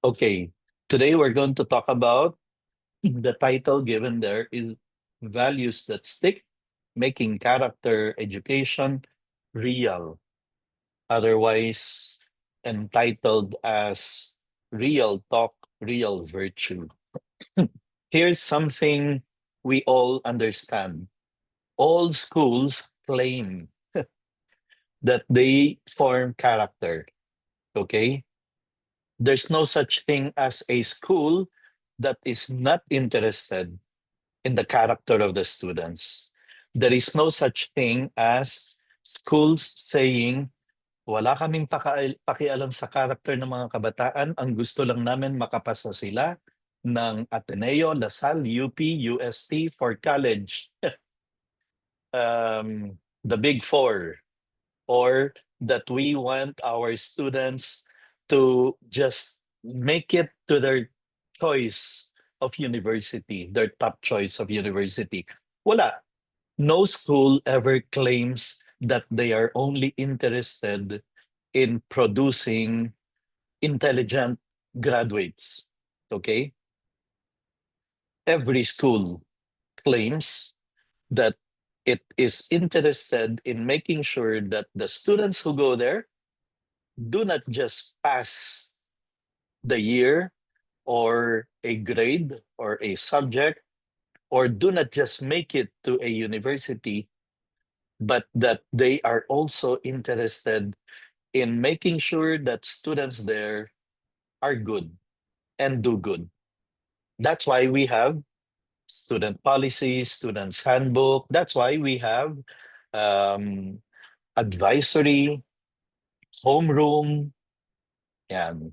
Okay, today we're going to talk about the title given there is Values That Stick, Making Character Education Real, otherwise entitled as Real Talk, Real Virtue. Here's something we all understand. All schools claim that they form character, okay? There's no such thing as a school that is not interested in the character of the students. There is no such thing as schools saying, wala kaming pakialam sa character ng mga kabataan. Ang gusto lang namin makapasa sila ng Ateneo, LaSalle, UP, UST for college. The Big Four. Or that we want our students to just make it to their choice of university, their top choice of university. Wala. No school ever claims that they are only interested in producing intelligent graduates. Okay? Every school claims that it is interested in making sure that the students who go there do not just pass the year or a grade or a subject, or do not just make it to a university, but that they are also interested in making sure that students there are good and do good. That's why we have student policy, students handbook. That's why we have um, advisory, homeroom, yan,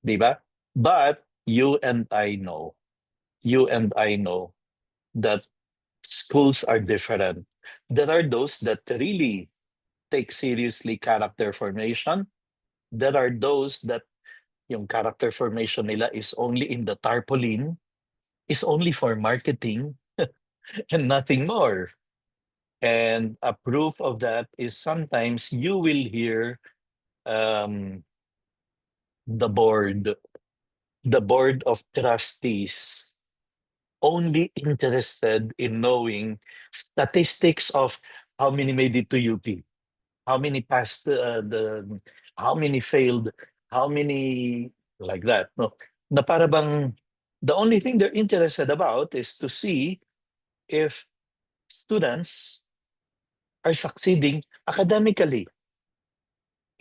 di ba? But you and I know that schools are different. There are those that really take seriously character formation. There are those that yung character formation nila is only in the tarpaulin, is only for marketing and nothing more. And a proof of that is sometimes you will hear um, the board, the board of trustees only interested in knowing statistics of how many made it to UP, how many passed how many failed, how many like that. No, na para bang the only thing they're interested about is to see if students are succeeding academically.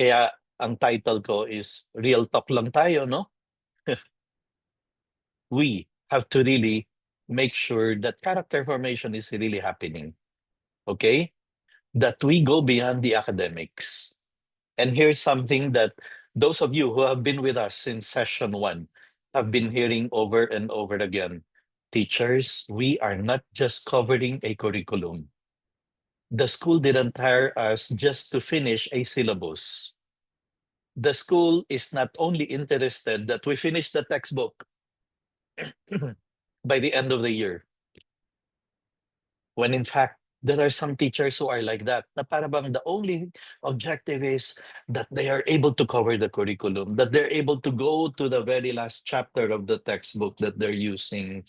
Kaya ang title ko is Real Talk lang tayo, no? We have to really make sure that character formation is really happening. Okay? That we go beyond the academics. And here's something that those of you who have been with us since session 1 have been hearing over and over again. Teachers, we are not just covering a curriculum. The school didn't hire us just to finish a syllabus. The school is not only interested that we finish the textbook by the end of the year, when in fact, there are some teachers who are like that, na para bang the only objective is that they are able to cover the curriculum, that they're able to go to the very last chapter of the textbook that they're using.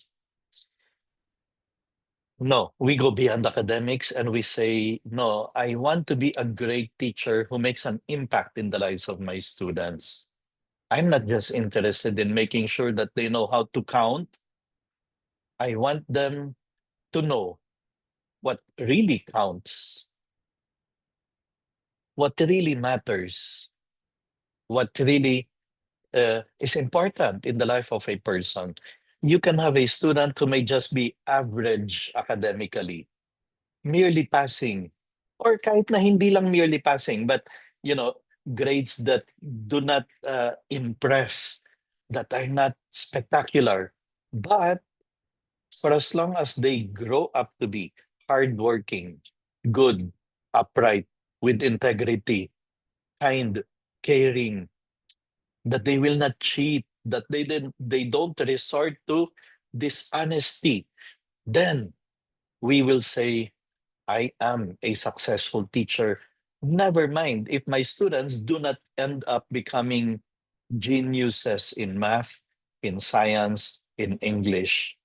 No, we go beyond academics and we say, no, I want to be a great teacher who makes an impact in the lives of my students. I'm not just interested in making sure that they know how to count. I want them to know what really counts, what really matters, what really is important in the life of a person. You can have a student who may just be average academically, merely passing, or kahit na hindi lang merely passing, but grades that do not impress, that are not spectacular. But for as long as they grow up to be hardworking, good, upright, with integrity, kind, caring, that they will not cheat, that they don't resort to dishonesty, then we will say, I am a successful teacher. Never mind if my students do not end up becoming geniuses in math, in science, in English.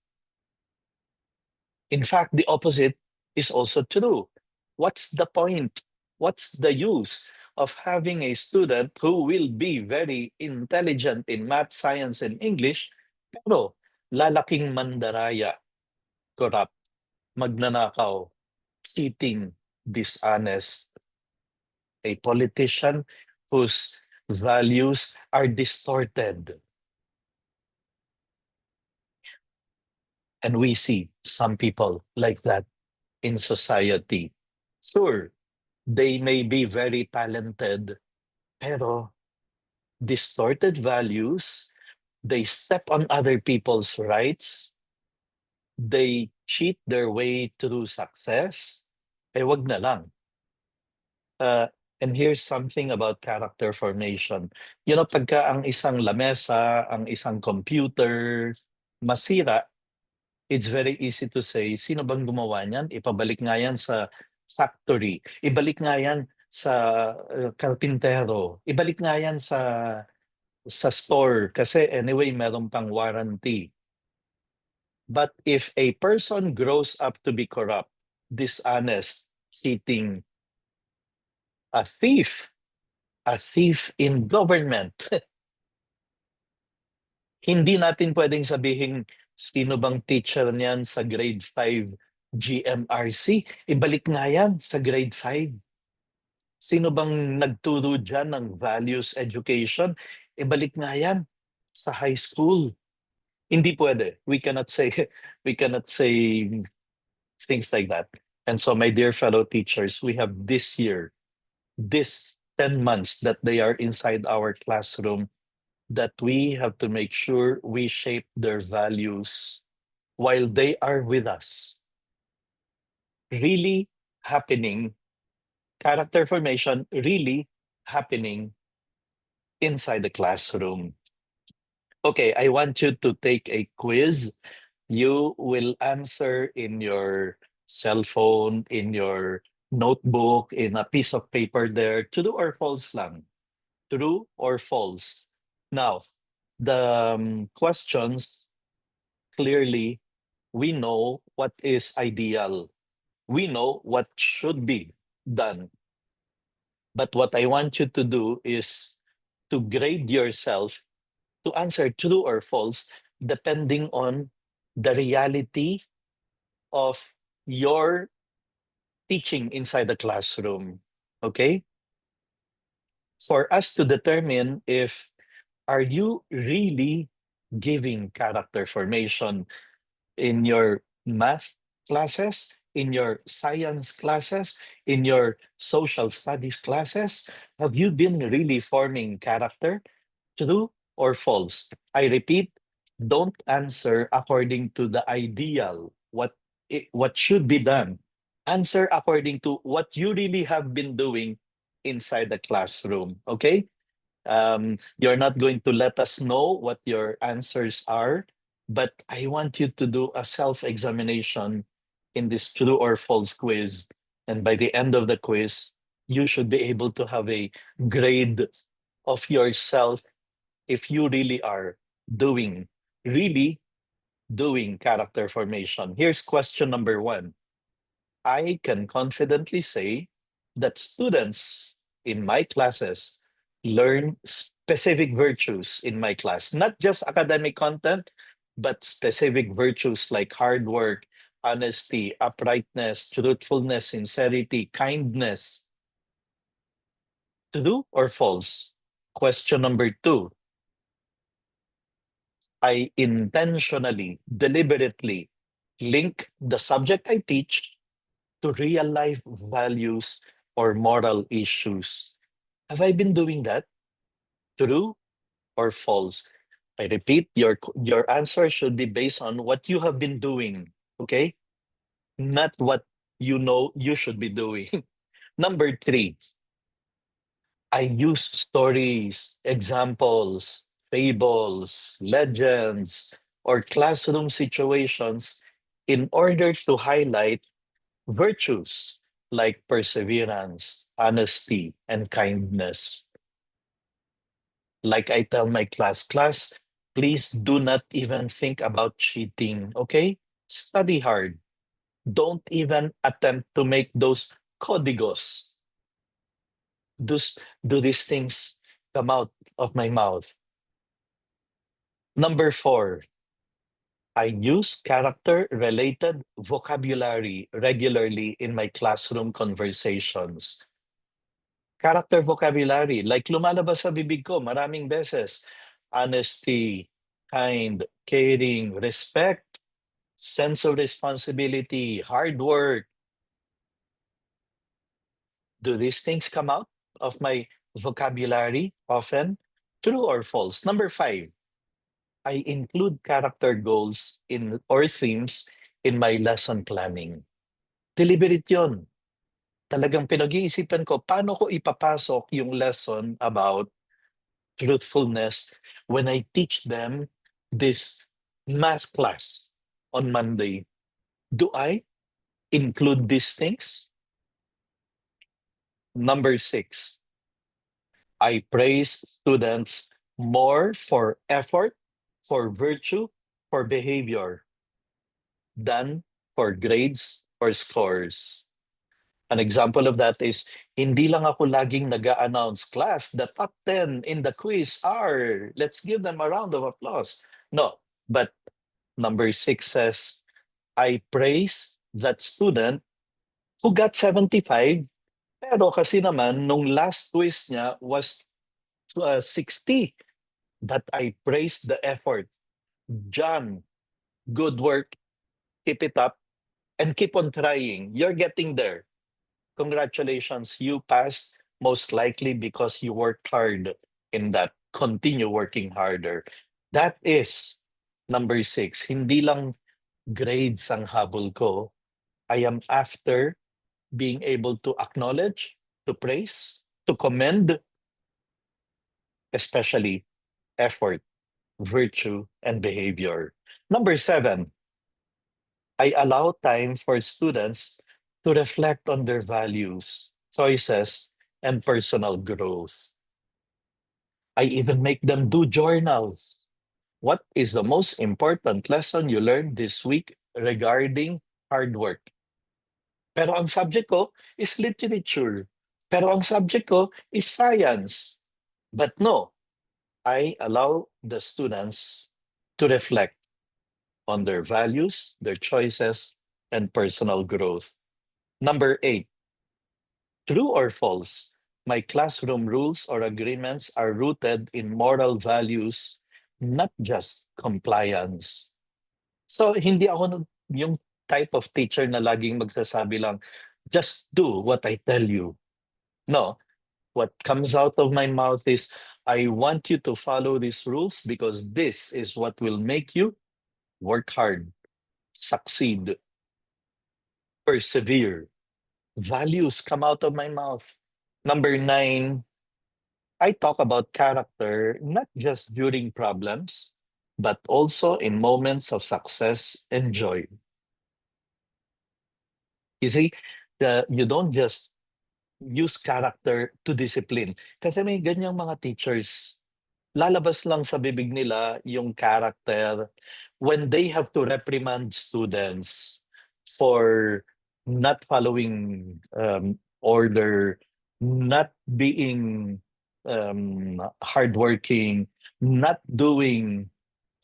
In fact, the opposite is also true. What's the point? What's the use of having a student who will be very intelligent in math, science, and English, pero lalaking mandaraya, corrupt, magnanakaw, cheating, dishonest, a politician whose values are distorted. And we see some people like that in society. Sure, they may be very talented, pero distorted values, they step on other people's rights, they cheat their way through success, wag na lang. And here's something about character formation. You know, pagka ang isang lamesa, ang isang computer, masira, it's very easy to say, sino bang gumawa niyan? Ipabalik nga yan sa factory. Ibalik nga yan sa karpintero. Ibalik nga yan sa store kasi anyway meron pang warranty. But if a person grows up to be corrupt, dishonest, cheating, a thief in government, hindi natin pwedeng sabihin sino bang teacher niyan sa grade 5 GMRC. Ibalik nga yan sa grade 5. Sino bang nagturo dyan ng values education? Ibalik nga yan sa high school. Hindi pwede. We cannot say things like that. And so my dear fellow teachers, we have this year, this 10 months that they are inside our classroom, that we have to make sure we shape their values while they are with us. Really happening, character formation really happening inside the classroom. Okay, I want you to take a quiz. You will answer in your cell phone, in your notebook, in a piece of paper there. True or false lang? True or false? Now, the questions, clearly, we know what is ideal. We know what should be done. But what I want you to do is to grade yourself to answer true or false depending on the reality of your teaching inside the classroom. Okay? For us to determine if are you really giving character formation in your math classes, in your science classes, in your social studies classes? Have you been really forming character? True or false? I repeat, don't answer according to the ideal, what should be done. Answer according to what you really have been doing inside the classroom. Okay? You're not going to let us know what your answers are, but I want you to do a self-examination in this true or false quiz. And by the end of the quiz, you should be able to have a grade of yourself if you really are doing, really doing character formation. Here's question number 1. I can confidently say that students in my classes learn specific virtues in my class, not just academic content, but specific virtues like hard work, honesty, uprightness, truthfulness, sincerity, kindness. True or false? Question number 2. I intentionally, deliberately link the subject I teach to real life values or moral issues. Have I been doing that? True or false? I repeat, your answer should be based on what you have been doing, okay? Not what you know you should be doing. Number 3, I use stories, examples, fables, legends, or classroom situations in order to highlight virtues like perseverance, honesty, and kindness. Like I tell my class, please do not even think about cheating, okay? Study hard. Don't even attempt to make those códigos. Do these things come out of my mouth? Number 4, I use character-related vocabulary regularly in my classroom conversations. Character vocabulary, like lumalabas sa bibig ko maraming beses. Honesty, kind, caring, respect, sense of responsibility, hard work. Do these things come out of my vocabulary often? True or false? Number 5, I include character goals in or themes in my lesson planning. Deliberate yun. Talagang pinag-iisipan ko, paano ko ipapasok yung lesson about truthfulness when I teach them this math class on Monday? Do I include these things? Number 6, I praise students more for effort, for virtue, for behavior than for grades or scores. An example of that is, hindi lang ako laging nag-a-announce, class, the top 10 in the quiz are, let's give them a round of applause. No, but number 6 says, I praise that student who got 75, pero kasi naman, nung last quiz niya was 60, that I praise the effort. John, good work, keep it up, and keep on trying. You're getting there. Congratulations, you passed most likely because you worked hard in that. Continue working harder. That is number 6. Hindi lang grades ang habol ko. I am after being able to acknowledge, to praise, to commend, especially effort, virtue, and behavior. Number 7, I allow time for students to reflect on their values, choices, and personal growth. I even make them do journals. What is the most important lesson you learned this week regarding hard work? Pero ang subject ko is literature. Pero ang subject ko is science. But no, I allow the students to reflect on their values, their choices, and personal growth. Number 8, true or false? My classroom rules or agreements are rooted in moral values, not just compliance. So, hindi ako yung type of teacher na laging magsasabi lang, just do what I tell you. No, what comes out of my mouth is, I want you to follow these rules because this is what will make you work hard, succeed, persevere. Values come out of my mouth. Number 9, I talk about character not just during problems, but also in moments of success and joy. You see, you don't just use character to discipline. Kasi may ganyang mga teachers, lalabas lang sa bibig nila yung character when they have to reprimand students for not following order, not being hardworking, not doing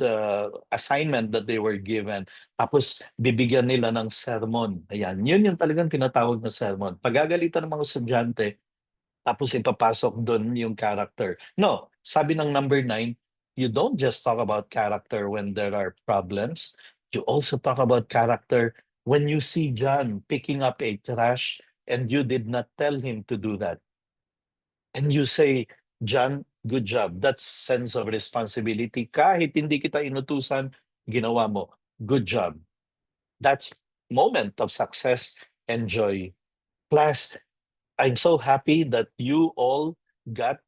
the assignment that they were given. Tapos bibigyan nila ng sermon. Ayan, yun yung talagang tinatawag na sermon. Pagagalitan ng mga estudyante, tapos ipapasok doon yung character. No, sabi ng number 9, you don't just talk about character when there are problems. You also talk about character when you see John picking up a trash and you did not tell him to do that. And you say, John, good job. That's sense of responsibility. Kahit hindi kita inutusan, ginawa mo. Good job. That's moment of success and joy. Class, I'm so happy that you all got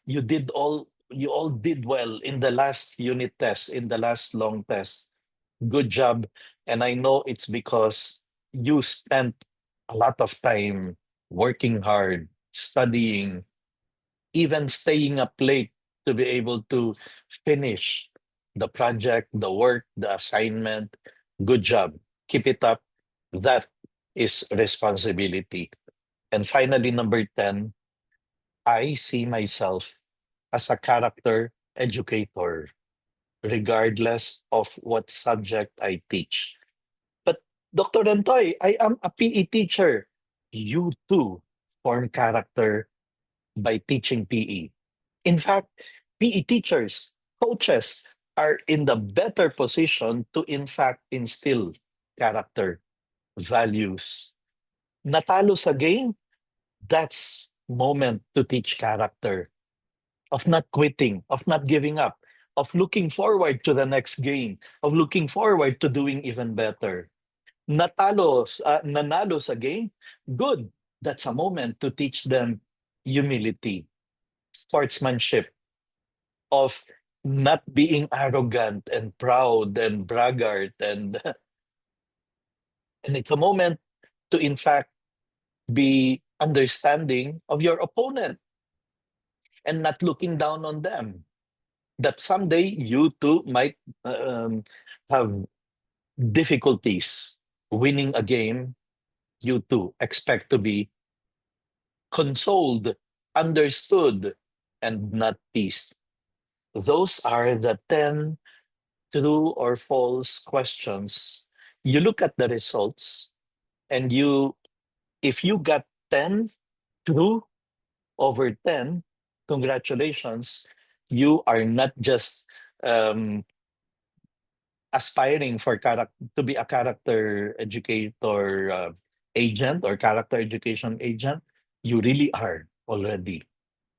you all did well in the last unit test, in the last long test. Good job. And I know it's because you spent a lot of time working hard, studying, even staying up late to be able to finish the project, the work, the assignment. Good job. Keep it up. That is responsibility. And finally, number 10, I see myself as a character educator, regardless of what subject I teach. But Dr. Rentoy, I am a PE teacher. You too form character by teaching PE. In fact, PE teachers, coaches are in the better position to in fact instill character, values. Natalo sa game, that's moment to teach character, of not quitting, of not giving up, of looking forward to the next game, of looking forward to doing even better. Nanalo sa game, good. That's a moment to teach them humility, sportsmanship, of not being arrogant and proud and braggart and it's a moment to in fact be understanding of your opponent and not looking down on them, that someday you too might have difficulties winning a game. You too expect to be consoled, understood, and not teased. Those are the 10 true or false questions. You look at the results, and if you got 10 true over 10, congratulations. You are not just um, aspiring to be a character educator agent or character education agent. You really are already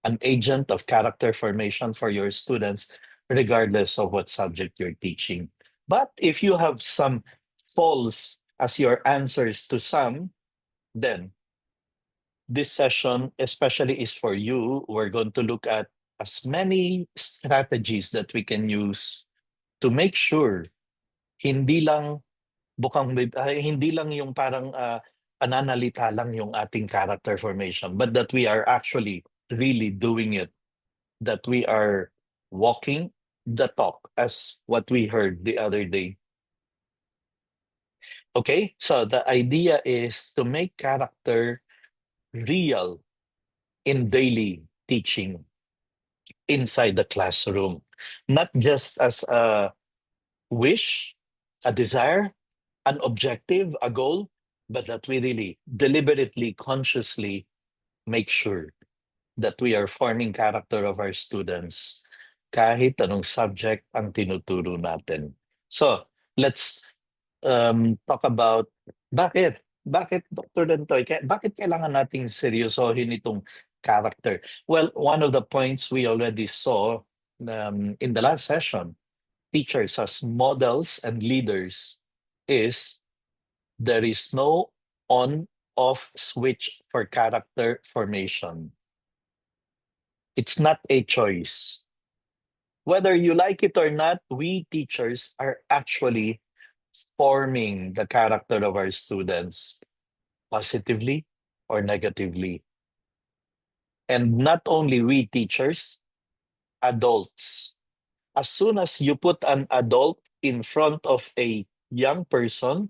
an agent of character formation for your students, regardless of what subject you're teaching. But if you have some false as your answers to some, then this session especially is for you. We're going to look at as many strategies that we can use to make sure hindi lang hindi lang yung parang pananalita lang yung ating character formation, but that we are actually really doing it, that we are walking the talk, as what we heard the other day. Okay, so the idea is to make character real in daily teaching inside the classroom, not just as a wish, a desire, an objective, a goal, but that we really deliberately, consciously make sure that we are forming character of our students kahit anong subject ang tinuturo natin. So, let's talk about bakit Dr. Dentoy, bakit kailangan nating seryosohin itong character? Well, one of the points we already saw in the last session, teachers as models and leaders, is there is no on-off switch for character formation. It's not a choice. Whether you like it or not, we teachers are actually forming the character of our students positively or negatively. And not only we teachers, adults. As soon as you put an adult in front of a young person,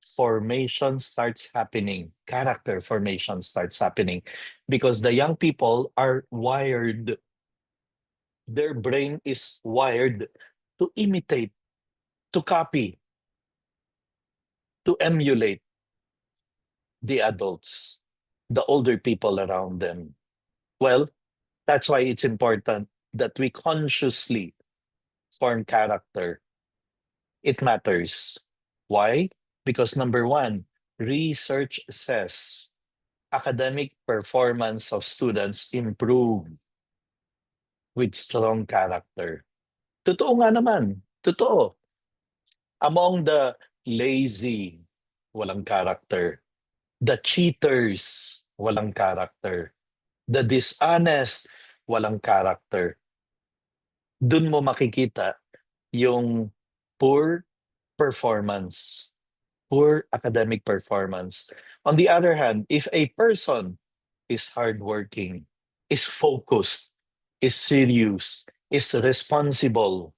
formation starts happening. Character formation starts happening because the young people are wired, their brain is wired to imitate, to copy, to emulate the adults, the older people around them. Well, that's why it's important that we consciously form character. It matters. Why? Because number one, research says academic performance of students improve with strong character. Totoo nga naman. Totoo. Among the lazy, walang character. The cheaters, walang character. The dishonest, walang character. Dun mo makikita yung poor performance, poor academic performance. On the other hand, if a person is hardworking, is focused, is serious, is responsible,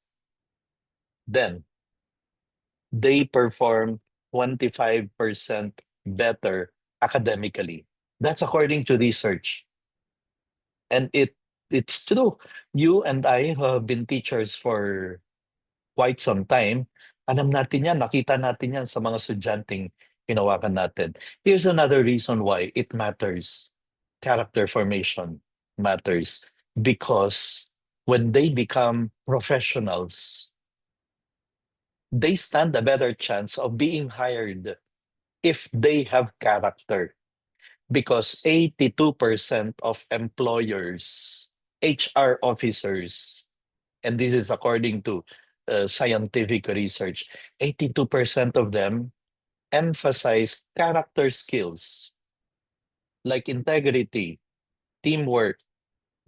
then they perform 25% better academically. That's according to research. And it's true. You and I who have been teachers for quite some time, alam natin yan, nakita natin yan sa mga estudyanteng hinawakan natin. Here's another reason why it matters. Character formation matters because when they become professionals, they stand a better chance of being hired if they have character. Because 82% of employers, HR officers, and this is according to scientific research, 82% of them emphasize character skills like integrity, teamwork,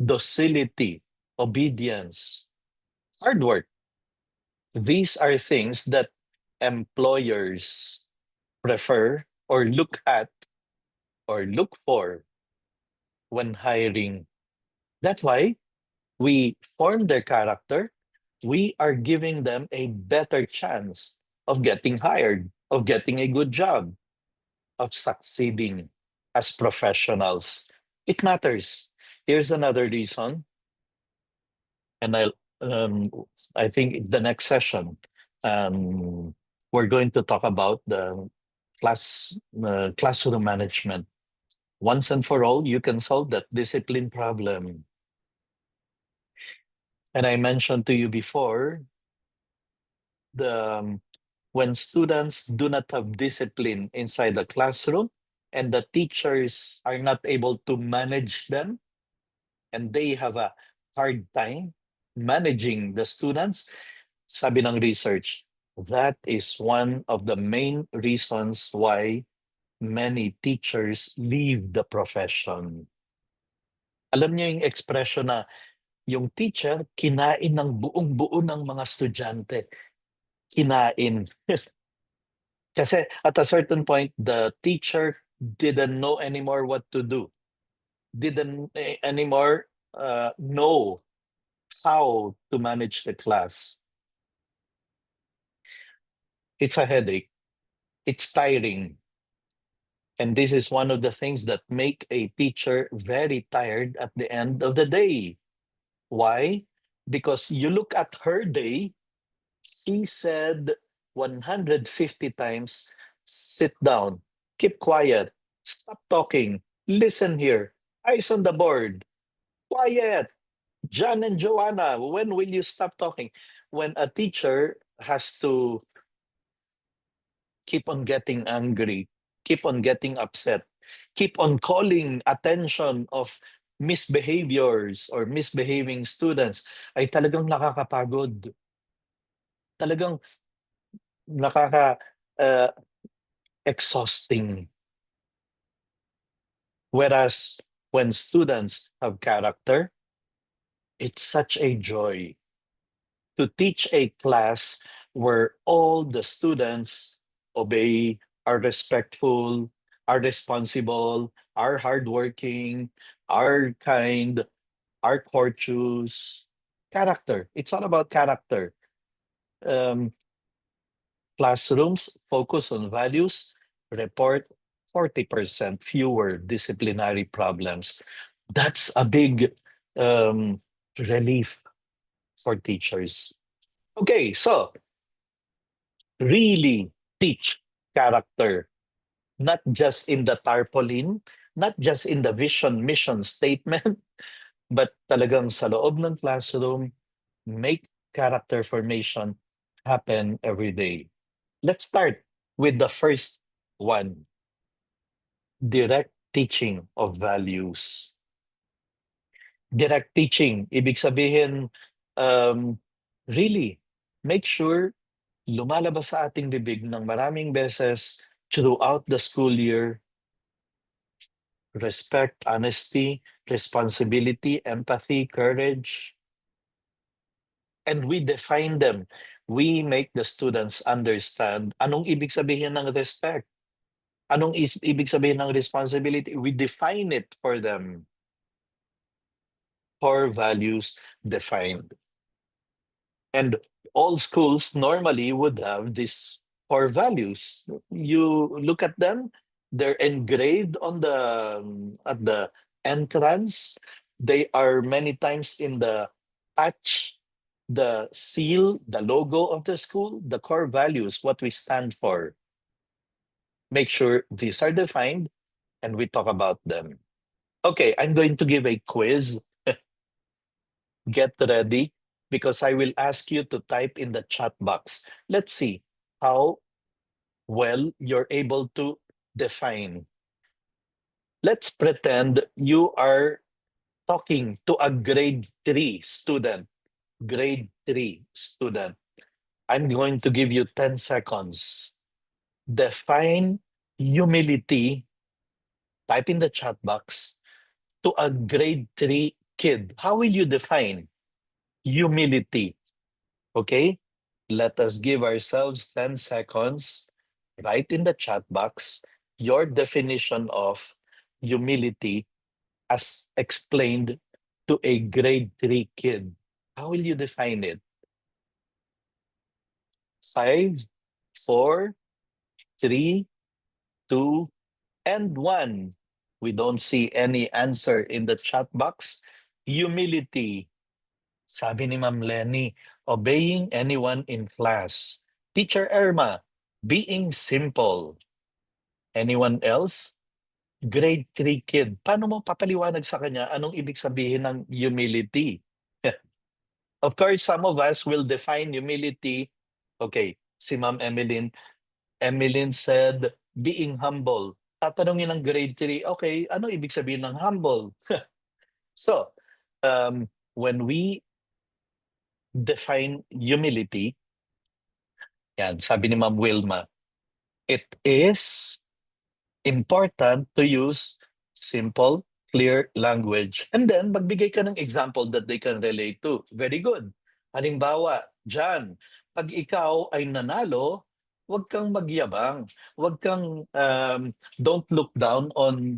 docility, obedience, hard work. These are things that employers prefer or look at or look for when hiring. That's why we form their character. We are giving them a better chance of getting hired, of getting a good job, of succeeding as professionals. It matters. Here's another reason, and um, I think the next session, um, we're going to talk about the classroom management. Once and for all, you can solve that discipline problem. And I mentioned to you before, the when students do not have discipline inside the classroom and the teachers are not able to manage them and they have a hard time managing the students, sabi ng research, that is one of the main reasons why many teachers leave the profession. Alam niyo yung expression na yung teacher kinain ng buong-buo ng mga estudyante. Kinain. Kasi at a certain point, the teacher didn't know anymore what to do. Didn't anymore know how to manage the class. It's a headache. It's tiring. And this is one of the things that make a teacher very tired at the end of the day. Why? Because you look at her day, she said 150 times, sit down, keep quiet, stop talking, listen here, eyes on the board, quiet. John and Joanna, when will you stop talking? When a teacher has to keep on getting angry, keep on getting upset, keep on calling attention of misbehaviors or misbehaving students, ay talagang nakakapagod. Talagang nakaka exhausting. Whereas when students have character, it's such a joy to teach a class where all the students obey, are respectful, are responsible, are hardworking, are kind, are courteous. Character. It's all about character. Um, Classrooms focus on values, report 40% fewer disciplinary problems. That's a big relief for teachers. Okay, so really teach character, not just in the tarpaulin, not just in the vision mission statement, but talagang sa loob ng classroom, make character formation happen every day. Let's start with the first one, direct teaching of values. Direct teaching, ibig sabihin, really, make sure lumalabas sa ating bibig ng maraming beses throughout the school year, respect, honesty, responsibility, empathy, courage, and we define them. We make the students understand anong ibig sabihin ng respect. Anong ibig sabihin ng responsibility? We define it for them. core values defined. And all schools normally would have these core values. You look at them, they're engraved on the at the entrance. They are many times in the patch, the seal, the logo of the school, the core values, what we stand for. Make sure these are defined and we talk about them. Okay, I'm going to give a quiz. Get ready because I will ask you to type in the chat box. Let's see how well you're able to define. Let's pretend you are talking to a grade 3 student. Grade 3 student. I'm going to give you 10 seconds. Define humility, type in the chat box, to a grade 3 kid. How will you define humility? Okay? Let us give ourselves 10 seconds. Write in the chat box your definition of humility as explained to a grade 3 kid. How will you define it? 5, 4, 3, 2, and 1. We don't see any answer in the chat box. Humility. Sabi ni Ma'am Lenny, obeying anyone in class. Teacher Irma, being simple. Anyone else? Grade 3 kid. Paano mo papaliwanag sa kanya anong ibig sabihin ng humility? Of course, some of us will define humility. Okay, si Ma'am Emeline. Emeline said, being humble. Tatanungin ng grade 3, okay, ano ibig sabihin ng humble? So, when we define humility, yan, sabi ni Ma'am Wilma, it is important to use simple, clear language. And then, magbigay ka ng example that they can relate to. Very good. Halimbawa, John, pag ikaw ay nanalo, huwag kang magyabang. Huwag kang, don't look down on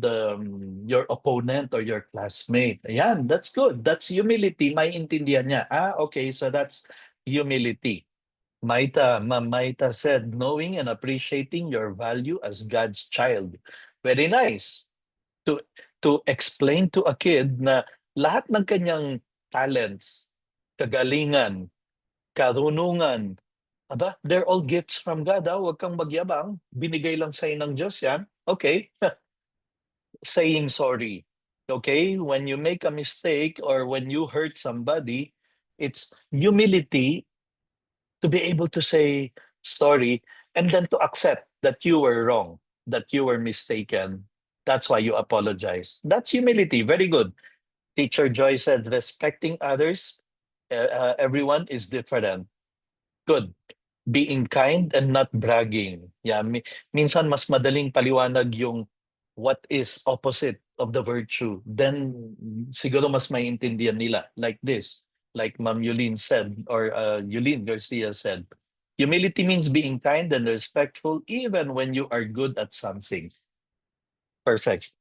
your opponent or your classmate. Ayan, that's good. That's humility. May intindihan niya. Okay, so that's humility. Ma'am Maita said, knowing and appreciating your value as God's child. Very nice. To to explain to a kid na lahat ng kanyang talents, kagalingan, karunungan, they're all gifts from God. Huwag kang magyabang. Binigay lang sa'yo ng Diyos yan. Okay. Saying sorry. Okay? When you make a mistake or when you hurt somebody, it's humility to be able to say sorry and then to accept that you were wrong, that you were mistaken. That's why you apologize. That's humility. Very good. Teacher Joy said, respecting others, everyone is different. Good. Being kind and not bragging. Yeah, minsan mas madaling paliwanag yung what is opposite of the virtue. Then siguro mas maintindihan nila like this. Like Ma'am Yulin said, or Yulin Garcia said, humility means being kind and respectful even when you are good at something. Perfect.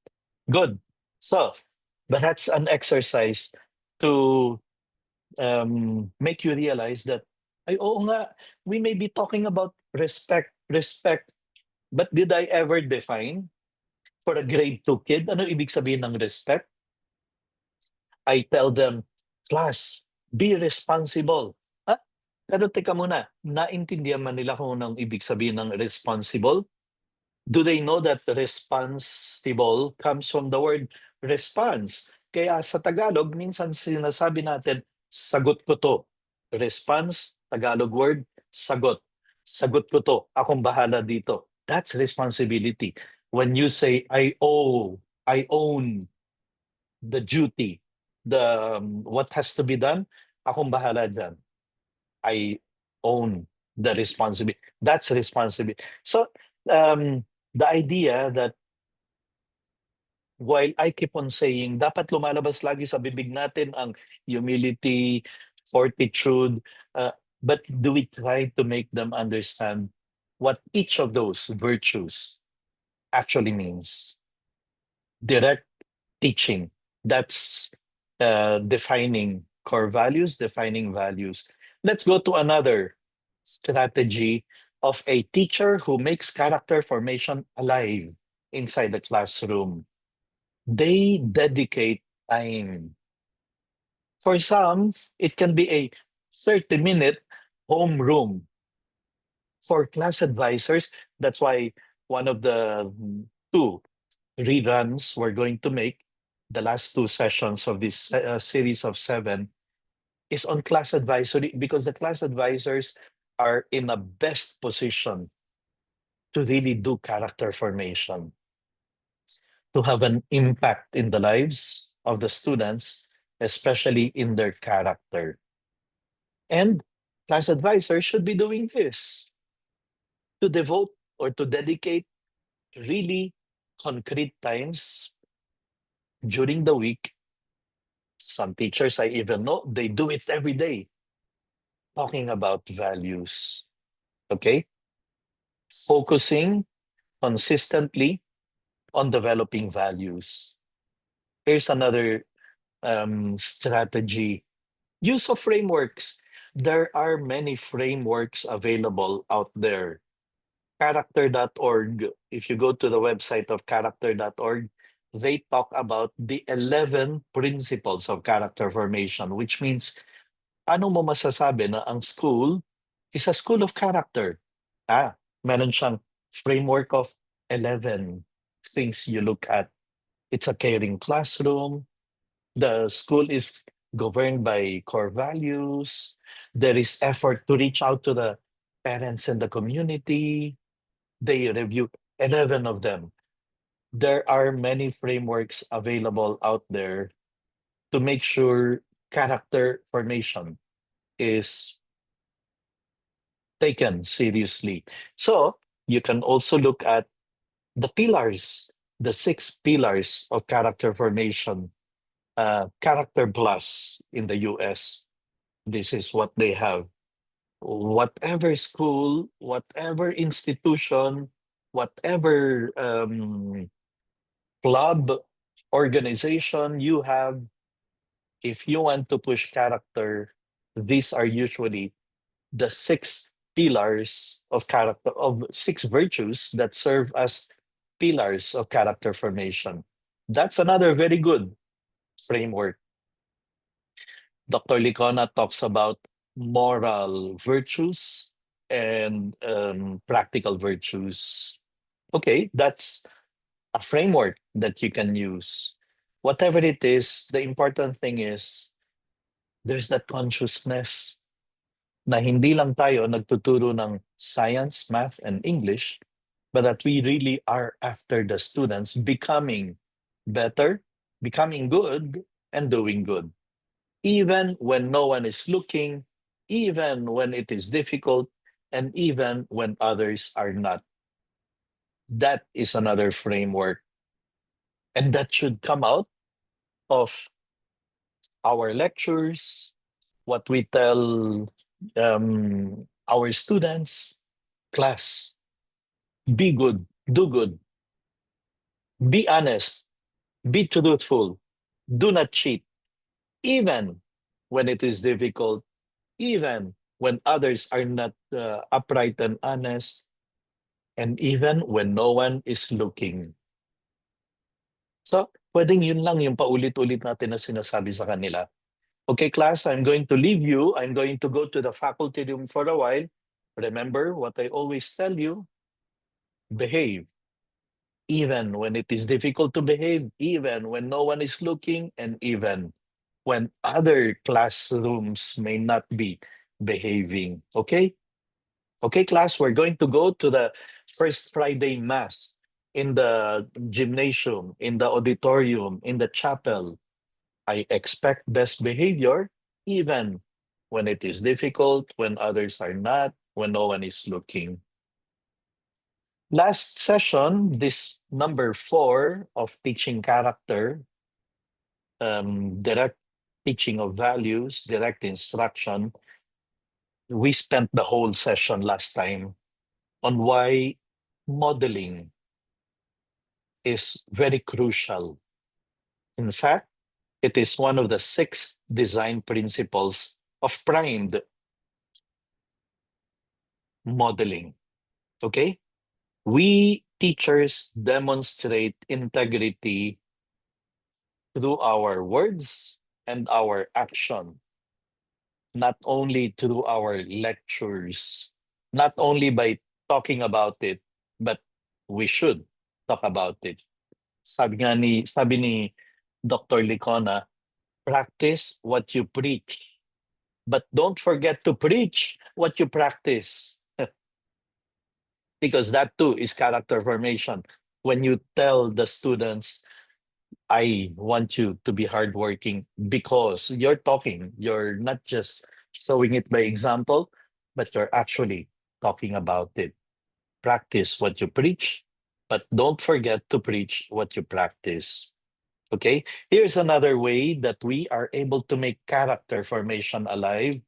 Good. So, but that's an exercise to make you realize that, ay, oo nga, we may be talking about respect, but did I ever define for a grade 2 kid, ano ibig sabihin ng respect? I tell them, class, be responsible. Pero teka muna, naintindihan man nila kung anong ibig sabihin ng responsible? Do they know that responsible comes from the word response? Kaya sa Tagalog, minsan sinasabi natin, sagot ko to. Response, Tagalog word, sagot. Sagot ko to. Akong bahala dito. That's responsibility. When you say, I own the duty, what has to be done, akong bahala dyan. I own the responsibility. That's responsibility. So, the idea that while I keep on saying, dapat lumalabas lagi sa bibig natin ang humility, fortitude, but do we try to make them understand what each of those virtues actually means? Direct teaching. That's defining core values, defining values. Let's go to another strategy of a teacher who makes character formation alive inside the classroom. They dedicate time. For some, it can be a 30-minute homeroom. For class advisors, that's why one of the two reruns we're going to make, the last two sessions of this series of seven, is on class advisory, because the class advisors are in a best position to really do character formation, to have an impact in the lives of the students, especially in their character. And class advisors should be doing this, to devote or to dedicate really concrete times during the week. Some teachers I even know, they do it every day, talking about values. Okay? Focusing consistently on developing values. Here's another strategy: use of frameworks. There are many frameworks available out there. Character.org, if you go to the website of character.org, they talk about the 11 principles of character formation, which means, ano mo masasabi na ang school is a school of character? Meron siyang framework of 11 things you look at. It's a caring classroom. The school is governed by core values. There is effort to reach out to the parents and the community. They review 11 of them. There are many frameworks available out there to make sure character formation is taken seriously. So you can also look at the pillars, the 6 pillars of character formation. Character Plus in the US, this is what they have. Whatever school, whatever institution, whatever club, organization you have, if you want to push character, these are usually the 6 pillars of character, of 6 virtues that serve as pillars of character formation. That's another very good framework. Dr. Licona talks about moral virtues and practical virtues. Okay, that's a framework that you can use. Whatever it is, the important thing is there's that consciousness na hindi lang tayo nagtuturo ng science, math, and English, but that we really are after the students becoming better, becoming good, and doing good. Even when no one is looking, even when it is difficult, and even when others are not. That is another framework. And that should come out of our lectures, what we tell our students. Class, be good, do good, be honest, be truthful, do not cheat, even when it is difficult, even when others are not upright and honest, and even when no one is looking. So, pwedeng yun lang yung paulit-ulit natin na sinasabi sa kanila. Okay, class, I'm going to leave you. I'm going to go to the faculty room for a while. Remember what I always tell you: behave. Even when it is difficult to behave, even when no one is looking, and even when other classrooms may not be behaving. Okay? Okay, class, we're going to go to the first Friday Mass in the gymnasium, in the auditorium, in the chapel. I expect best behavior, even when it is difficult, when others are not, when no one is looking. Last session, this number 4 of teaching character, direct teaching of values, direct instruction, we spent the whole session last time on why modeling is very crucial. In fact, It is one of the 6 design principles of primed modeling. Okay? We teachers demonstrate integrity through our words and our action, not only through our lectures, not only by talking about it, but we should talk about it. Sabi ni Dr. Licona, practice what you preach, but don't forget to preach what you practice, because that too is character formation. When you tell the students, I want you to be hardworking because you're talking, you're not just showing it by example, but you're actually talking about it. Practice what you preach, but don't forget to preach what you practice. Okay, here's another way that we are able to make character formation alive.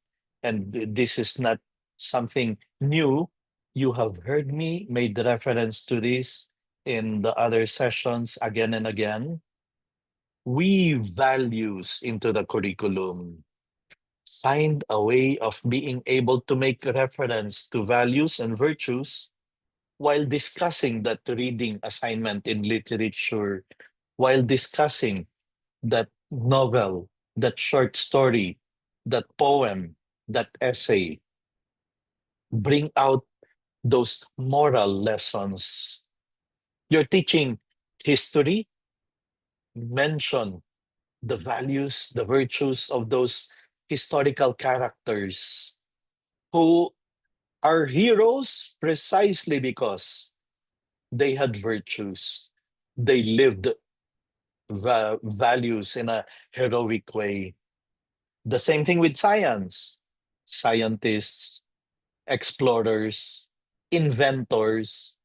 And this is not something new. You have heard me made reference to this in the other sessions again and again. Weave values into the curriculum. Find a way of being able to make reference to values and virtues while discussing that reading assignment in literature, while discussing that novel, that short story, that poem, that essay. Bring out those moral lessons. You're teaching history, mention the values, the virtues of those historical characters who are heroes precisely because they had virtues. They lived values in a heroic way. The same thing with science. Scientists, explorers, inventors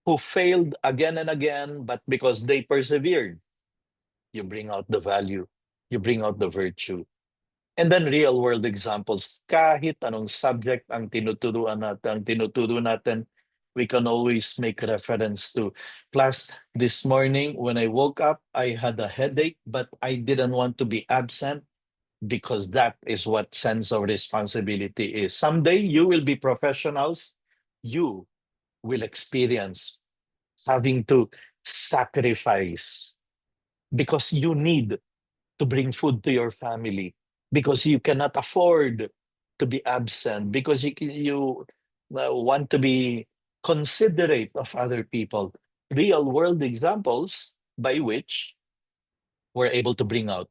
who failed again and again, but because they persevered, you bring out the value, you bring out the virtue. And then real world examples, kahit anong subject ang tinuturo natin, we can always make reference to. Plus, this morning when I woke up, I had a headache, but I didn't want to be absent because that is what sense of responsibility is. Someday you will be professionals. You will experience having to sacrifice because you need to bring food to your family, because you cannot afford to be absent, because you want to be considerate of other people. Real world examples by which we're able to bring out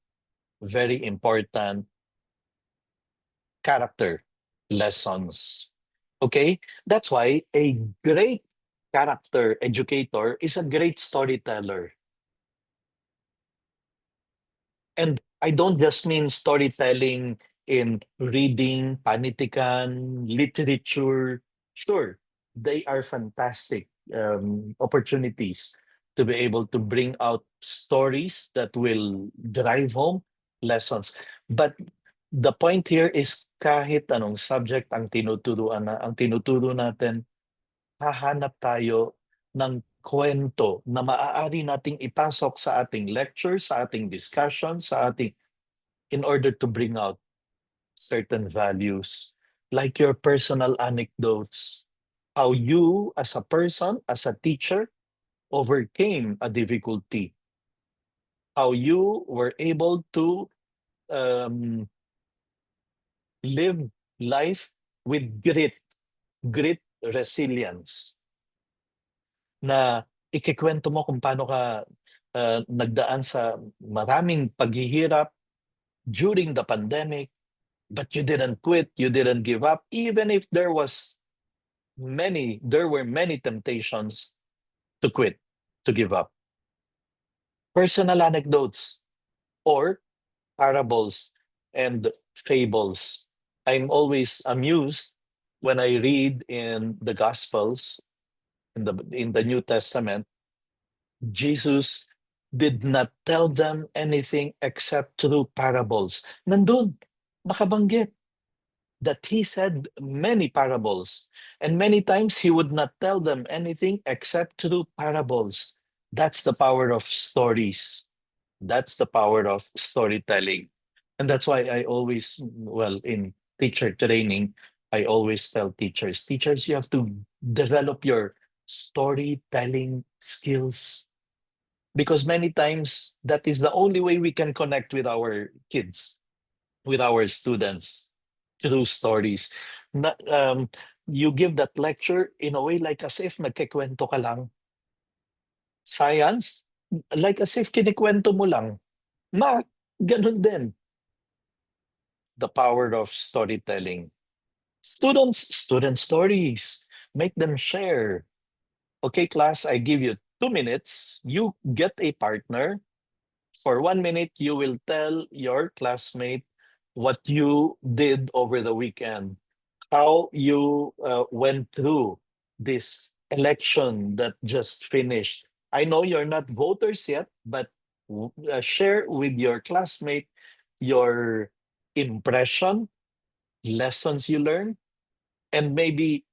very important character lessons. Okay? That's why a great character educator is a great storyteller. And I don't just mean storytelling in reading, panitikan, literature. Sure, they are fantastic opportunities to be able to bring out stories that will drive home lessons. But the point here is kahit anong subject ang tinuturo natin, hahanap tayo ng kwento na maaari nating ipasok sa ating lecture, sa ating discussion, in order to bring out certain values, like your personal anecdotes, how you as a person, as a teacher, overcame a difficulty, how you were able to um, live life with grit, resilience, na ikikwento mo kung paano ka nagdaan sa maraming paghihirap during the pandemic, but you didn't quit, you didn't give up, even if there were many temptations to quit, to give up. Personal anecdotes or parables and fables. I'm always amused when I read in the Gospels, in the New Testament, Jesus did not tell them anything except through parables. Nandun, nakabanggit that he said many parables, and many times he would not tell them anything except through parables. That's the power of stories. That's the power of storytelling. And that's why I always, well, in teacher training, I always tell teachers, you have to develop your storytelling skills, because many times that is the only way we can connect with our kids, with our students, through stories. You give that lecture in a way like as if nagkikwento ka lang. Science, like as if kinikwento mo lang. Math, ganun din. The power of storytelling. Student stories. Make them share. Okay, class, I give you 2 minutes. You get a partner. For 1 minute, you will tell your classmate what you did over the weekend, how you went through this election that just finished. I know you're not voters yet, but share with your classmate your impression, lessons you learned, and maybe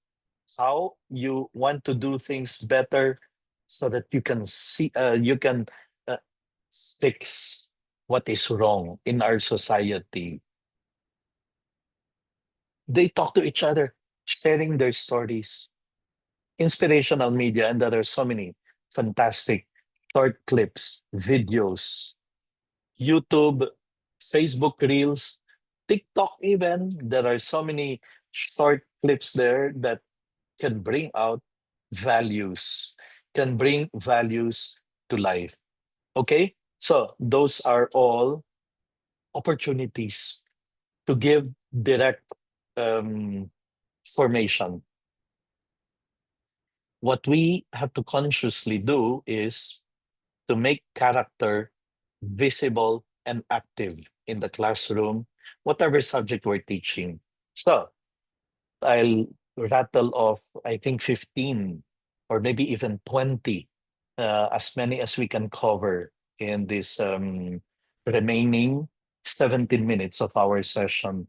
how you want to do things better so that you can uh, fix what is wrong in our society. They talk to each other, sharing their stories. Inspirational media, and there are so many fantastic short clips, videos, YouTube, Facebook Reels, TikTok, even. There are so many short clips there that can bring out values, can bring values to life. Okay? So, those are all opportunities to give direct um, formation. What we have to consciously do is to make character visible and active in the classroom, whatever subject we're teaching. So I'll rattle off, I think, 15 or maybe even 20, as many as we can cover in this remaining 17 minutes of our session.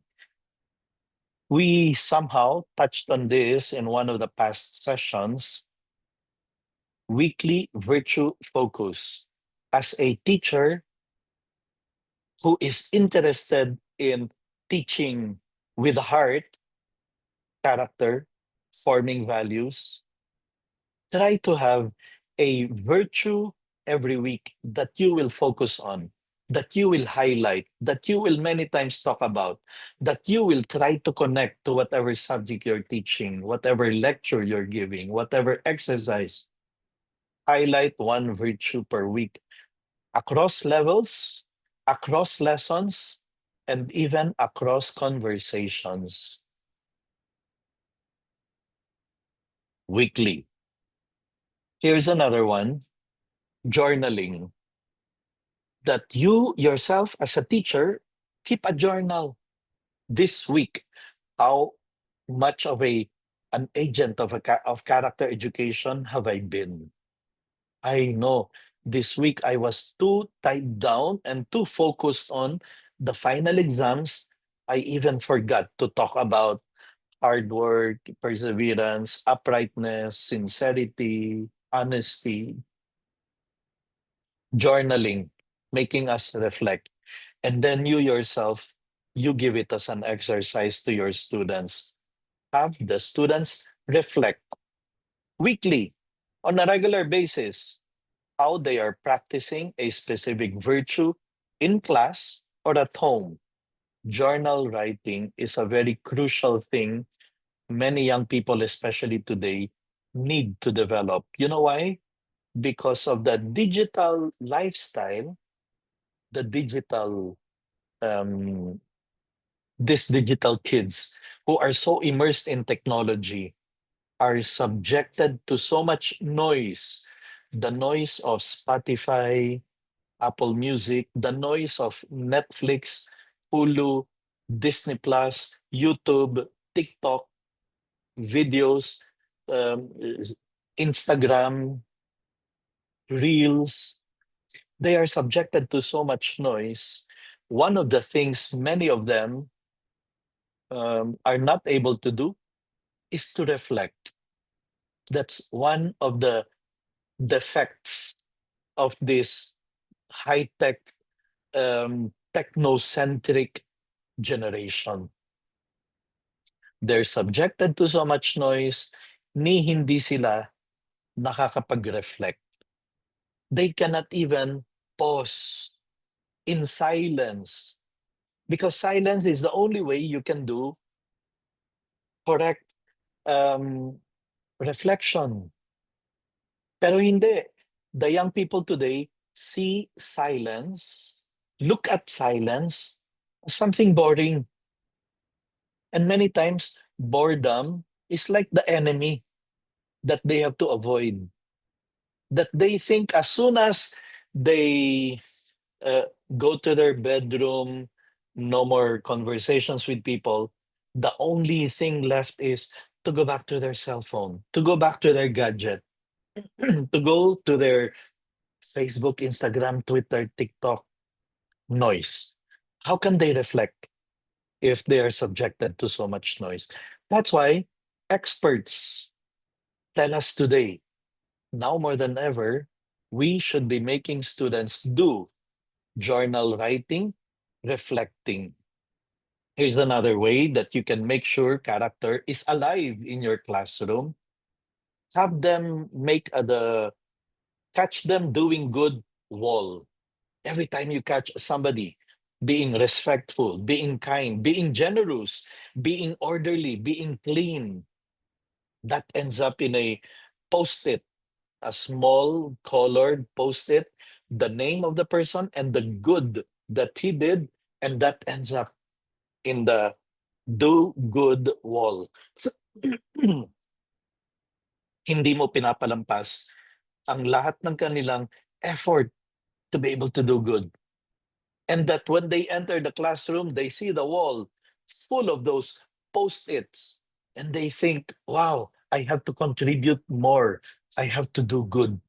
We somehow touched on this in one of the past sessions. Weekly virtue focus. As a teacher who is interested in teaching with heart, character, forming values, try to have a virtue every week that you will focus on, that you will highlight, that you will many times talk about, that you will try to connect to whatever subject you're teaching, whatever lecture you're giving, whatever exercise. Highlight one virtue per week across levels, across lessons, and even across conversations weekly. Here's another one: journaling. That you yourself, as a teacher, keep a journal this week. How much of an agent of of character education have I been? I know this week I was too tied down and too focused on the final exams. I even forgot to talk about hard work, perseverance, uprightness, sincerity, honesty, journaling, making us reflect. And then you yourself, you give it as an exercise to your students. Have the students reflect weekly, on a regular basis, how they are practicing a specific virtue in class or at home. Journal writing is a very crucial thing many young people, especially today, need to develop. You know why? Because of the digital lifestyle, the digital, um, these digital kids who are so immersed in technology are subjected to so much noise. The noise of Spotify, Apple Music, the noise of Netflix, Hulu, Disney Plus, YouTube, TikTok, videos, um, Instagram, Reels. They are subjected to so much noise. One of the things many of them are not able to do is to reflect. That's one of the defects of this high-tech, technocentric generation. They're subjected to so much noise, ni hindi sila nakakapag-reflect. They cannot even pause in silence, because silence is the only way you can do correct um, reflection. Pero hindi. The young people today see silence, look at silence as something boring. And many times, boredom is like the enemy that they have to avoid. That they think as soon as they go to their bedroom, no more conversations with people, the only thing left is to go back to their cell phone, to go back to their gadget, to go to their Facebook, Instagram, Twitter, TikTok noise. How can they reflect if they are subjected to so much noise? That's why experts tell us today, now more than ever, we should be making students do journal writing, reflecting. Here's another way that you can make sure character is alive in your classroom. Have them make the catch them doing good wall. Every time you catch somebody being respectful, being kind, being generous, being orderly, being clean, that ends up in a post-it, a small colored post-it, the name of the person and the good that he did, and that ends up in the do good wall. Hindi mo pinapalampas ang lahat ng kanilang effort to be able to do good. And that when they enter the classroom, they see the wall full of those post-its, and they think, wow, I have to contribute more. I have to do good.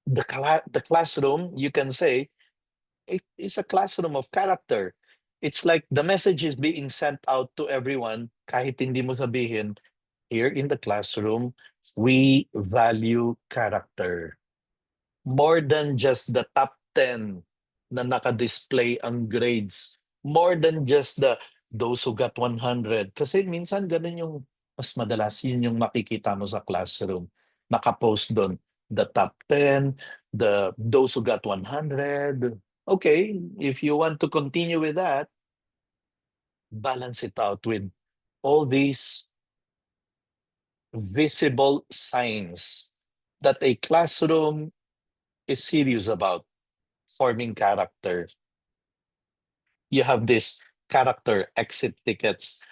The classroom, you can say, it's a classroom of character. It's like the message is being sent out to everyone, kahit hindi mo sabihin, here in the classroom, we value character. More than just the top 10 na naka-display ang grades. More than just those who got 100. Kasi minsan ganun yung mas madalas, yun yung makikita mo sa classroom. Naka-post doon, the top 10, those who got 100. Okay, if you want to continue with that, balance it out with all these visible signs that a classroom is serious about forming character. You have this character exit tickets.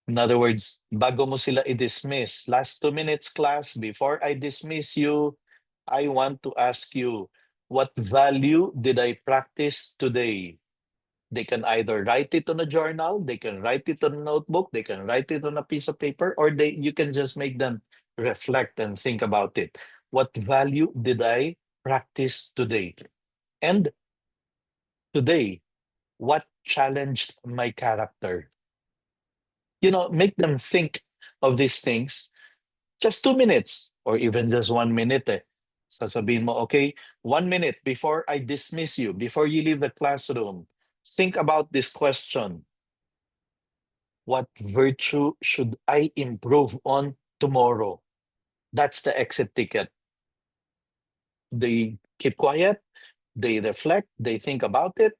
In other words, bago mo sila i-dismiss, last 2 minutes class, before I dismiss you, I want to ask you, what value did I practice today? They can either write it on a journal, they can write it on a notebook, they can write it on a piece of paper, or you can just make them reflect and think about it. What value did I practice today? And today, what challenged my character? Make them think of these things. Just 2 minutes or even just 1 minute. Sasabihin mo, okay, 1 minute before I dismiss you, before you leave the classroom, think about this question. What virtue should I improve on tomorrow? That's the exit ticket. They keep quiet, they reflect, they think about it,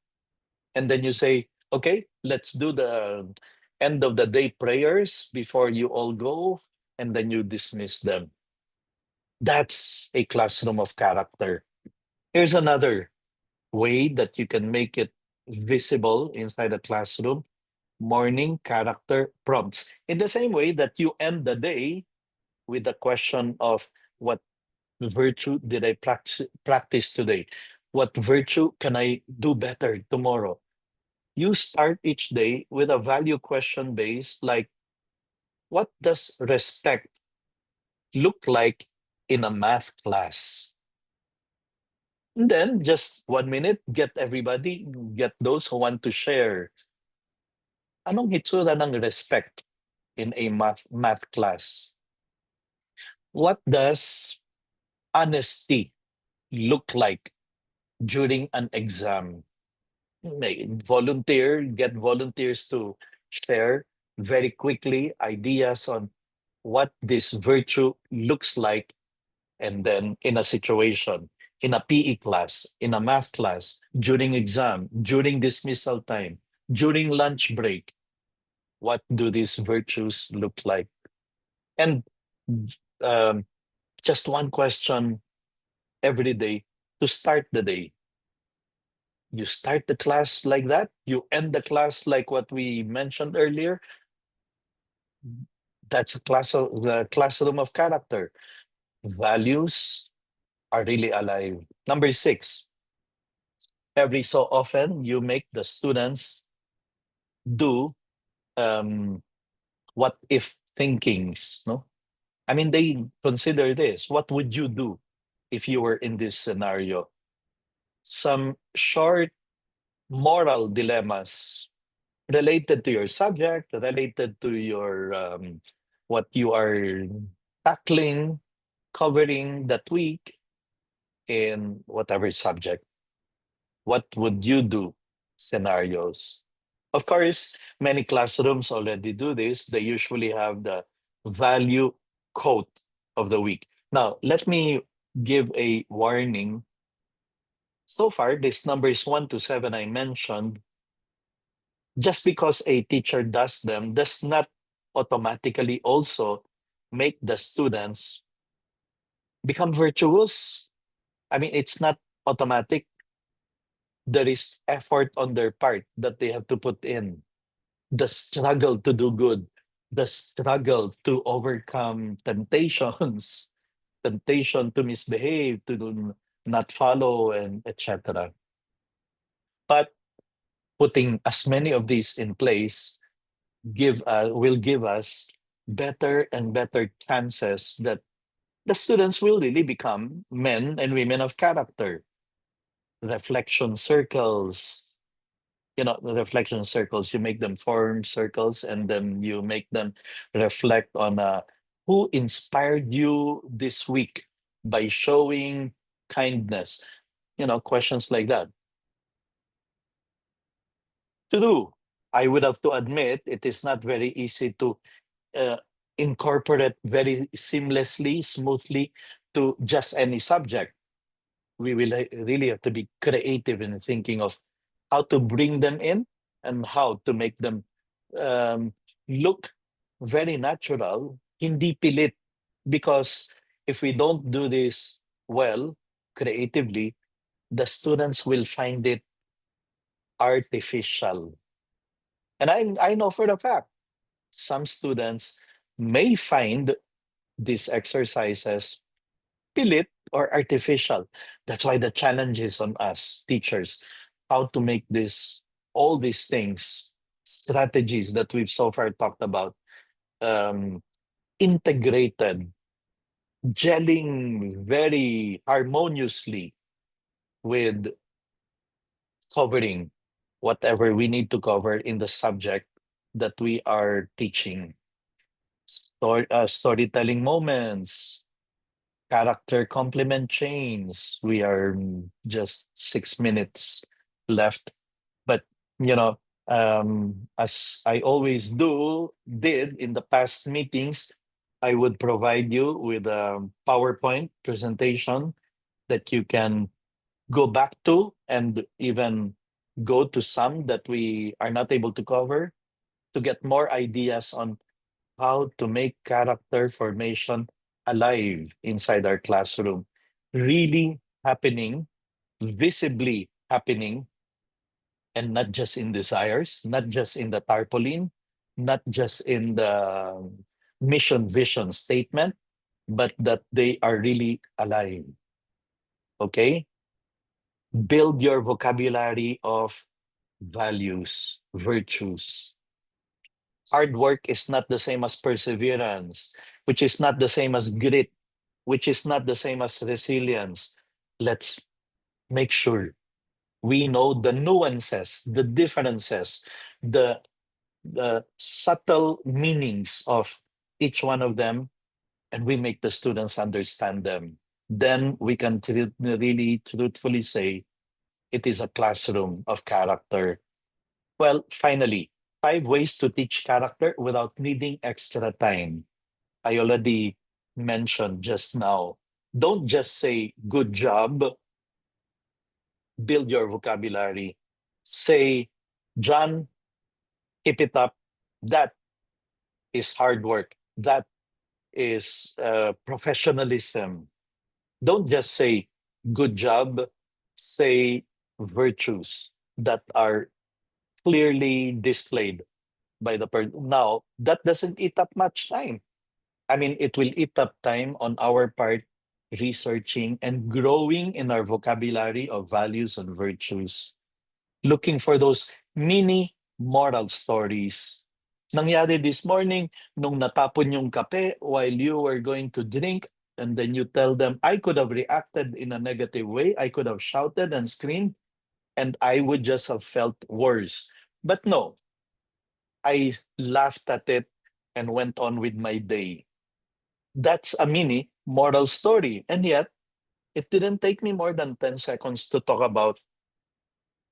and then you say, okay, let's do the end of the day prayers before you all go, and then you dismiss them. That's a classroom of character. Here's another way that you can make it visible inside a classroom: morning character prompts. In the same way that you end the day with the question of, what virtue did I practice today? What virtue can I do better tomorrow? You start each day with a value question base, like, what does respect look like in a math class? And then just 1 minute, get those who want to share. Anong hitsura ng respect in a math class? What does honesty look like during an exam. Get volunteers to share very quickly ideas on what this virtue looks like, and then in a situation, in a PE class, in a math class, during exam, during dismissal time, during lunch break, what do these virtues look like? And um, just one question every day to start the day. You start the class like that, you end the class like what we mentioned earlier. That's the classroom of character. Values are really alive. Number six, every so often you make the students do um, what if thinkings. No, I mean, they consider this: what would you do if you were in this scenario? Some short moral dilemmas related to your subject, related to your what you are tackling, covering that week in whatever subject. What would you do scenarios? Of course, many classrooms already do this. They usually have the value quote of the week. Now, let me give a warning. So far, these numbers 1 to 7 I mentioned, just because a teacher does them does not automatically also make the students become virtuous. I mean, it's not automatic. There is effort on their part that they have to put in. The struggle to do good, the struggle to overcome temptations, temptation to misbehave, to not follow, and etc. But putting as many of these in place will give us better and better chances that the students will really become men and women of character. Reflection circles, the reflection circles, you make them form circles, and then you make them reflect on who inspired you this week by showing kindness, questions like that to do. I would have to admit it is not very easy to uh, incorporate very seamlessly, smoothly to just any subject. We will really have to be creative in thinking of how to bring them in and how to make them um, look very natural, hindi pilit. Because if we don't do this well, creatively, the students will find it artificial. And I know for the fact, some students may find these exercises pilit or artificial. That's why the challenge is on us, teachers, how to make all these things, strategies that we've so far talked about, um, integrated, gelling very harmoniously with covering whatever we need to cover in the subject that we are teaching. Storytelling moments, character complement chains. We are just 6 minutes left. But, as I always did in the past meetings, I would provide you with a PowerPoint presentation that you can go back to, and even go to some that we are not able to cover, to get more ideas on how to make character formation alive inside our classroom, really happening, visibly happening, and not just in desires, not just in the tarpaulin, not just in the mission vision statement, but that they are really alive. Okay? Build your vocabulary of values, virtues. Hard work is not the same as perseverance, which is not the same as grit, which is not the same as resilience. Let's make sure we know the nuances, the differences, the, the subtle meanings of each one of them, and we make the students understand them. Then we can really truthfully say It is a classroom of character. Well, finally, 5 ways to teach character without needing extra time. I already mentioned just now. Don't just say good job, build your vocabulary. Say, John, keep it up. That is hard work. That is professionalism. Don't just say good job, say virtues that are clearly displayed by the person. Now, that doesn't eat up much time. I mean, it will eat up time on our part researching and growing in our vocabulary of values and virtues, looking for those mini moral stories. Nangyari this morning, nung natapon yung kape while you were going to drink, and then you tell them, I could have reacted in a negative way. I could have shouted and screamed, and I would just have felt worse. But no, I laughed at it and went on with my day. That's a mini moral story. And yet, it didn't take me more than 10 seconds to talk about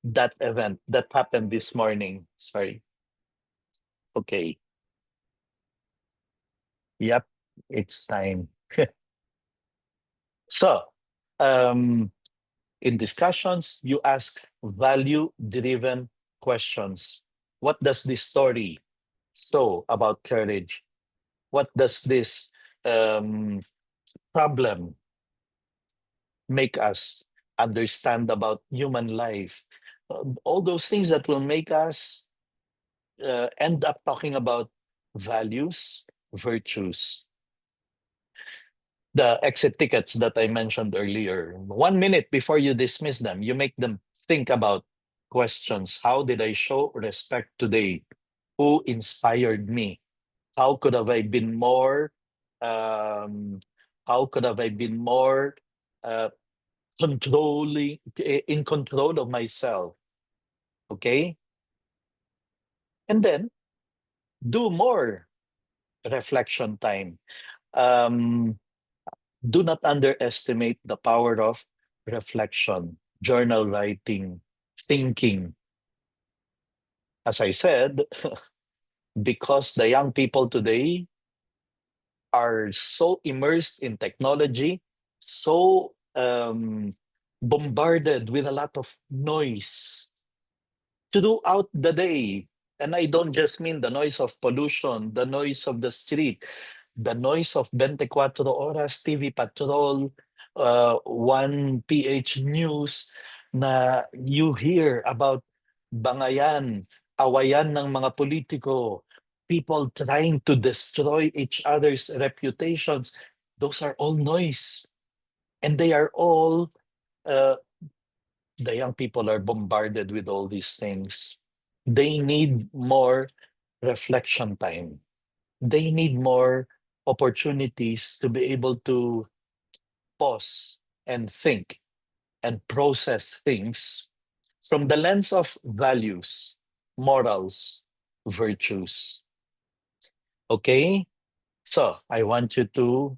that event that happened this morning. Sorry. Okay. Yep. It's time. So, um, in discussions, you ask value driven questions. What does this story show about courage? What does this um, problem make us understand about human life? All those things that will make us end up talking about values, virtues. The exit tickets that I mentioned earlier, 1 minute before you dismiss them, you make them think about questions. How did I show respect today? Who inspired me? How could have I been more? Um, how could have I been more uh, controlling, in control of myself? Okay, and then do more reflection time. Um, do not underestimate the power of reflection, journal writing, thinking. As I said, because the young people today are so immersed in technology, so bombarded with a lot of noise throughout the day. And I don't just mean the noise of pollution, the noise of the street, the noise of 24 Oras, TV Patrol, 1PH News, na you hear about bangayan, awayan ng mga politiko, people trying to destroy each other's reputations. Those are all noise. And they are all, uh, the young people are bombarded with all these things. They need more reflection time. They need more opportunities to be able to pause and think and process things from the lens of values, morals, virtues. Okay? So I want you to,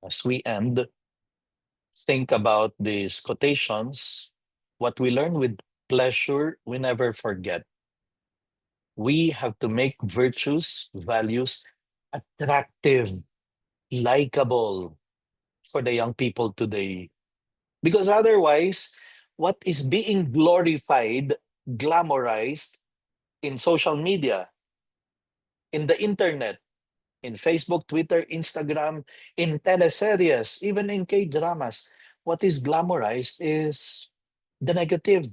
as we end, think about these quotations. What we learn with pleasure, we never forget. We have to make virtues, values attractive, likable for the young people today. Because otherwise, what is being glorified, glamorized in social media, in the internet, in Facebook, Twitter, Instagram, in teleseries, even in K-dramas, what is glamorized is the negative,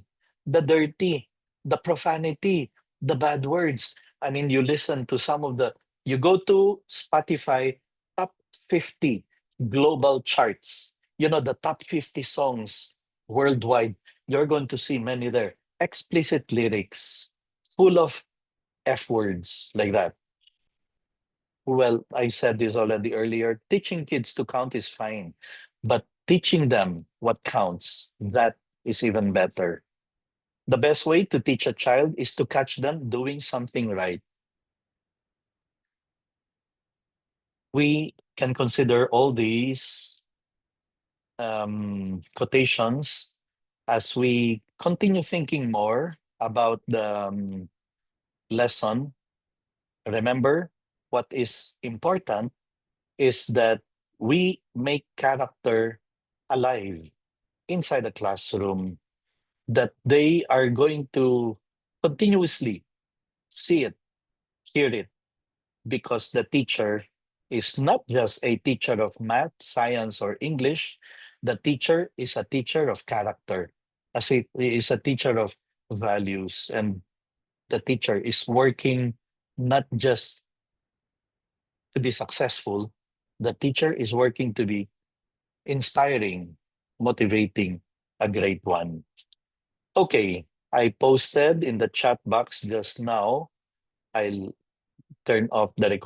the dirty, the profanity, the bad words. I mean, you listen to some of the, you go to Spotify top 50 global charts, the top 50 songs worldwide, you're going to see many there. Explicit lyrics, full of F words like that. Well, I said this already earlier. Teaching kids to count is fine, but teaching them what counts, that is even better. The best way to teach a child is to catch them doing something right. We can consider all these quotations as we continue thinking more about the lesson, remember what is important is that we make character alive inside the classroom, that they are going to continuously see it, hear it, because the teacher is not just a teacher of math, science, or English. The teacher is a teacher of character, as it is a teacher of values, and the teacher is working not just to be successful, the teacher is working to be inspiring, motivating, a great one. Okay, I posted in the chat box just now. I'll turn off the recording